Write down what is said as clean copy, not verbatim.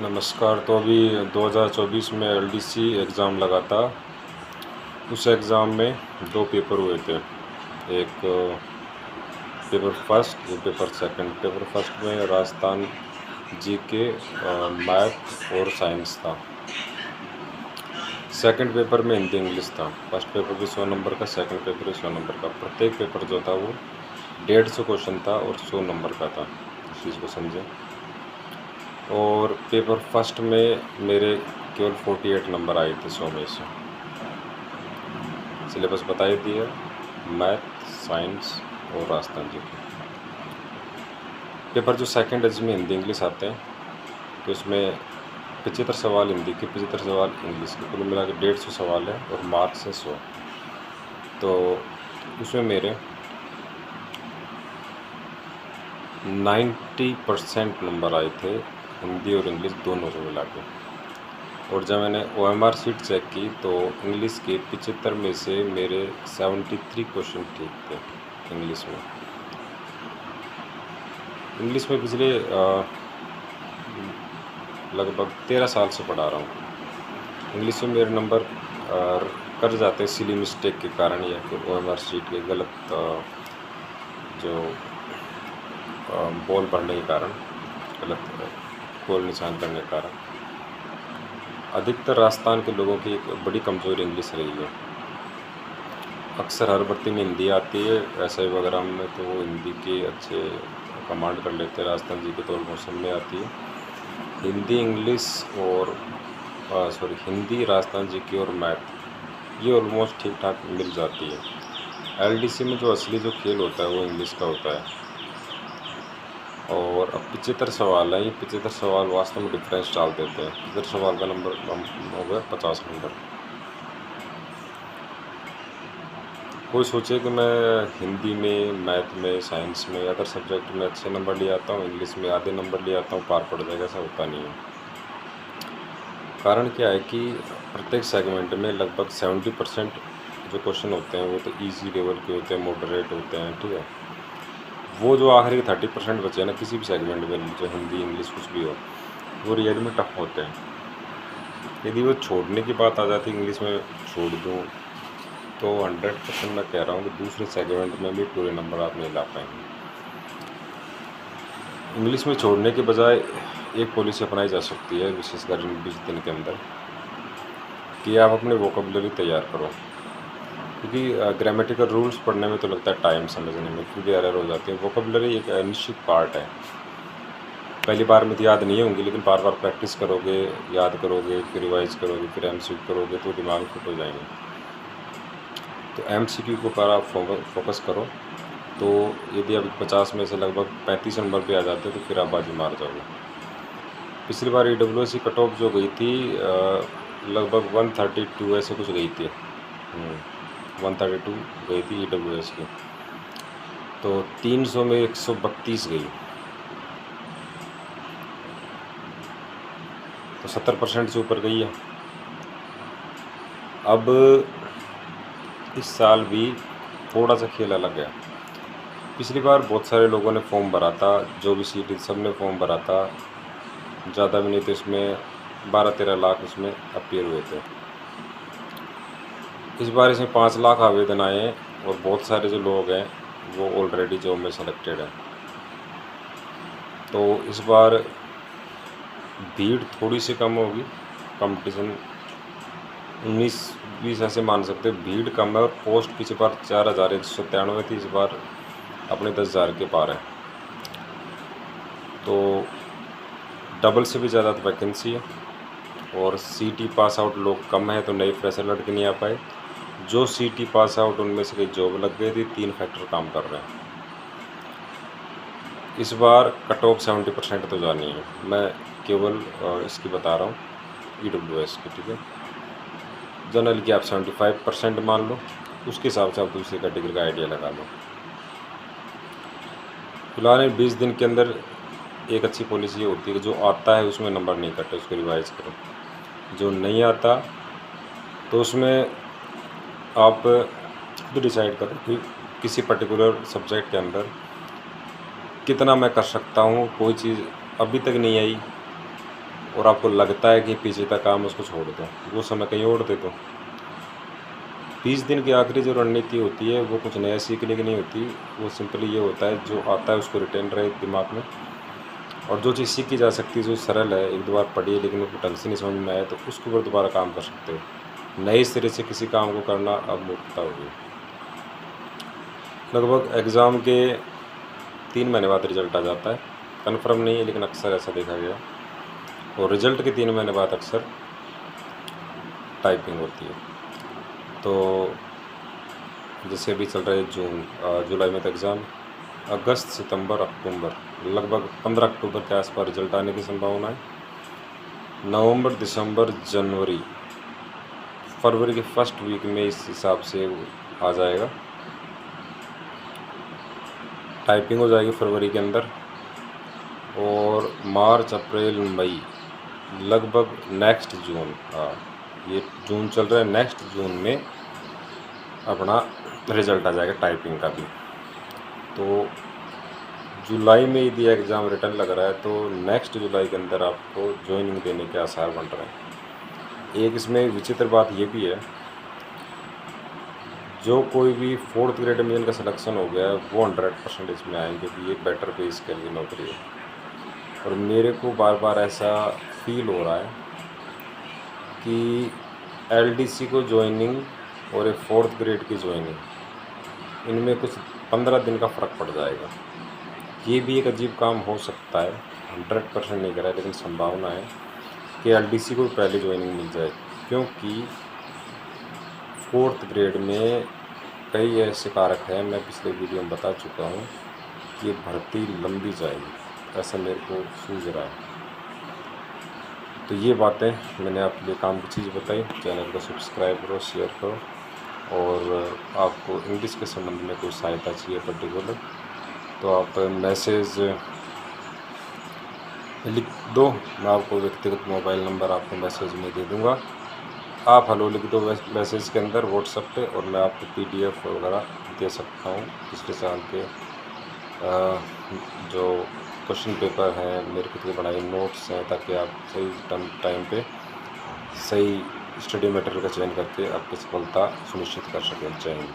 नमस्कार। तो अभी 2024 में एलडीसी एग्ज़ाम लगा था। उस एग्ज़ाम में 2 पेपर हुए थे। एक पेपर फर्स्ट, एक पेपर सेकंड। पेपर फर्स्ट में राजस्थान जीके, मैथ और साइंस था। सेकंड पेपर में हिंदी इंग्लिश था। फर्स्ट पेपर भी 100 नंबर का, सेकंड पेपर भी 100 नंबर का। प्रत्येक पेपर जो था वो 150 क्वेश्चन था और 100 नंबर का था। इस चीज़ को समझें। और पेपर फर्स्ट में मेरे केवल 48 नंबर आए थे 100 में से। सिलेबस बता ही दिया, मैथ, साइंस और राजस्थान जीके। पेपर जो सेकंड है जिसमें हिंदी इंग्लिश आते हैं, तो इसमें 75 सवाल हिंदी के, 75 सवाल इंग्लिश के, कुल मिला के 150 सवाल है और मार्क्स है 100। तो उसमें मेरे 90% नंबर आए थे हिंदी और इंग्लिश दोनों को मिला के। और जब मैंने OMR शीट चेक की तो इंग्लिश के 75 में से मेरे 73 क्वेश्चन ठीक थे इंग्लिश में। इंग्लिश में पिछले लगभग 13 साल से पढ़ा रहा हूँ। इंग्लिश में मेरे नंबर कट जाते हैं सिली मिस्टेक के कारण या फिर OMR शीट के गलत जो बॉल पढ़ने के कारण, गलत गोल निशान करने के कारण। अधिकतर राजस्थान के लोगों की एक बड़ी कमज़ोरी इंग्लिश रही है। अक्सर हर भर्ती में हिंदी आती है, SI वगैरह में तो वो हिंदी के अच्छे कमांड कर लेते हैं। राजस्थान जी के तो ऑलमोस्ट सब में आती है हिंदी, इंग्लिश और हिंदी, राजस्थान जी की और मैथ, ये ऑलमोस्ट ठीक ठाक मिल जाती है। LDC में जो असली जो खेल होता है वो इंग्लिश का होता है। और अब 75 सवाल हैं। ये 75 सवाल वास्तव में डिफरेंस डाल देते हैं। 75 सवाल का नंबर हो गया 50 नंबर। कोई सोचे कि मैं हिंदी में, मैथ में, साइंस में, अदर सब्जेक्ट में अच्छे नंबर ले आता हूँ, इंग्लिश में आधे नंबर ले आता हूँ, पार पड़ जाएगा, ऐसा होता नहीं है। कारण क्या है कि प्रत्येक सेगमेंट में लगभग 70% जो क्वेश्चन होते हैं वो तो ईजी लेवल के होते हैं, मॉडरेट होते हैं, ठीक है। वो जो आखिरी 30% बचे हैं ना किसी भी सेगमेंट में, जो हिंदी, इंग्लिश कुछ भी हो, वो रियल में टफ होते हैं। यदि वो छोड़ने की बात आ जाती है, इंग्लिश में छोड़ दूँ, तो 100% मैं कह रहा हूँ कि दूसरे सेगमेंट में भी पूरे नंबर आप नहीं ला पाएंगे। इंग्लिश में छोड़ने के बजाय एक पॉलिसी अपनाई जा सकती है, विशेषकर इन 20 दिन के अंदर, कि आप अपने वोकेबलरी तैयार करो। क्योंकि ग्रामेटिकल रूल्स पढ़ने में तो लगता है टाइम, समझने में फिर भी एरर हो जाती है। वोकेबलरी एक निश्चित पार्ट है। पहली बार में तो याद नहीं होंगी, लेकिन बार बार प्रैक्टिस करोगे, याद करोगे, फिर रिवाइज करोगे, फिर MCQ करोगे तो दिमाग फिट हो जाएंगे। तो MCQ के ऊपर आप फोकस करो। तो यदि आप 50 में से लगभग 35 नंबर पे आ जाते हैं तो फिर आप बाजी मार जाओगे। पिछली बार EWS की कट ऑफ जो गई थी लगभग 132 ऐसे कुछ गई थी। 132 गई थी EWS की। तो 300 में 132 गई, तो 70% से ऊपर गई है। अब इस साल भी थोड़ा सा खेल अलग है। पिछली बार बहुत सारे लोगों ने फॉर्म भरा था, जो भी सीट सब ने फॉर्म भरा था, ज़्यादा भी नहीं थे, उसमें 12-13 लाख उसमें अपीयर हुए थे। इस बार इसमें 5 लाख आवेदन आए हैं और बहुत सारे जो लोग हैं वो ऑलरेडी जॉब में सेलेक्टेड हैं। तो इस बार भीड़ थोड़ी सी कम होगी, कंपटीशन 19-20 ऐसे मान सकते हैं। भीड़ कम है और पोस्ट पिछली बार 4193 थी, इस बार अपने 10,000 के पार है। तो डबल से भी ज़्यादा तो वैकेंसी है और CT पास आउट लोग कम है, तो नए फ्रेशर लड़के नहीं आ पाए। जो CT पास आउट उनमें से कई जॉब लग गई थी, 3 फैक्टर काम कर रहे हैं। इस बार कट ऑफ 70% तो जानी है। मैं केवल इसकी बता रहा हूँ EWS की, ठीक है। जनरल की आप 75% मान लो, उसके हिसाब से आप दूसरी कैटेगरी का आइडिया लगा लो। फिलहाल 20 दिन के अंदर एक अच्छी पॉलिसी होती है कि जो आता है उसमें नंबर नहीं कटे, उसको रिवाइज करो। जो नहीं आता तो उसमें आप खुद डिसाइड करो कि किसी पर्टिकुलर सब्जेक्ट के अंदर कितना मैं कर सकता हूँ। कोई चीज़ अभी तक नहीं आई और आपको लगता है कि पेचीदा काम उसको छोड़ दो, वो समय कहीं और दे दो। 20 दिन की आखिरी जो रणनीति होती है वो कुछ नया सीखने की नहीं होती, वो सिंपली ये होता है जो आता है उसको रिटेन रहे दिमाग में, और जो चीज़ सीखी जा सकती है जो सरल है, एक दो बार पढ़ी है लेकिन उसको ढंग से नहीं समझ में आया तो उसके ऊपर दोबारा काम कर सकते हो। नए सिरे से किसी काम को करना अब मूर्खता होगी। लगभग एग्ज़ाम के 3 महीने बाद रिजल्ट आ जाता है, कन्फर्म नहीं है लेकिन अक्सर ऐसा देखा गया। और रिजल्ट के 3 महीने बाद अक्सर टाइपिंग होती है। तो जैसे अभी चल रहा है जून, जुलाई में तो एग्ज़ाम, अगस्त, सितंबर, अक्टूबर, लगभग 15 अक्टूबर के आसपास रिजल्ट आने की संभावना है। नवंबर, दिसंबर, जनवरी, फरवरी के फर्स्ट वीक में इस हिसाब से आ जाएगा। टाइपिंग हो जाएगी फरवरी के अंदर, और मार्च, अप्रैल, मई, लगभग नेक्स्ट जून, ये जून चल रहा है, नेक्स्ट जून में अपना रिजल्ट आ जाएगा टाइपिंग का भी। तो जुलाई में यदि एग्ज़ाम रिटर्न लग रहा है तो नेक्स्ट जुलाई के अंदर आपको ज्वाइनिंग देने के आसार बन रहे हैं। एक इसमें विचित्र बात ये भी है, जो कोई भी 4th ग्रेड में इनका सिलेक्शन हो गया है वो 100% इसमें आएंगे कि ये बेटर पे स्केल की नौकरी है। और मेरे को बार बार ऐसा फील हो रहा है कि LDC को ज्वाइनिंग और एक 4th ग्रेड की ज्वाइनिंग, इनमें कुछ 15 दिन का फ़र्क पड़ जाएगा। ये भी एक अजीब काम हो सकता है, 100% नहीं करा है लेकिन संभावना है कि LDC को पहले ज्वाइनिंग मिल जाए, क्योंकि 4th ग्रेड में कई ऐसे कारक हैं, मैं पिछले वीडियो में बता चुका हूँ कि ये भर्ती लंबी जाएगी, ऐसा मेरे को सूझ रहा है। तो ये बातें मैंने आपके लिए काम की चीज़ बताई। चैनल को सब्सक्राइब करो, शेयर करो, और आपको इंग्लिश के संबंध में कोई सहायता चाहिए पर्टिकुलर तो आप मैसेज लिख दो, मैं आपको व्यक्तिगत मोबाइल नंबर आपको मैसेज में दे दूँगा। आप हेलो लिख दो मैसेज के अंदर व्हाट्सएप पे, और मैं आपको PDF वगैरह दे सकता हूँ पिछले साल के जो क्वेश्चन पेपर हैं, मेरे खुद के बनाए नोट्स हैं, ताकि आप सही टाइम पे सही स्टडी मटेरियल का चयन करके आपकी सफलता सुनिश्चित कर सकें। जय हिंद।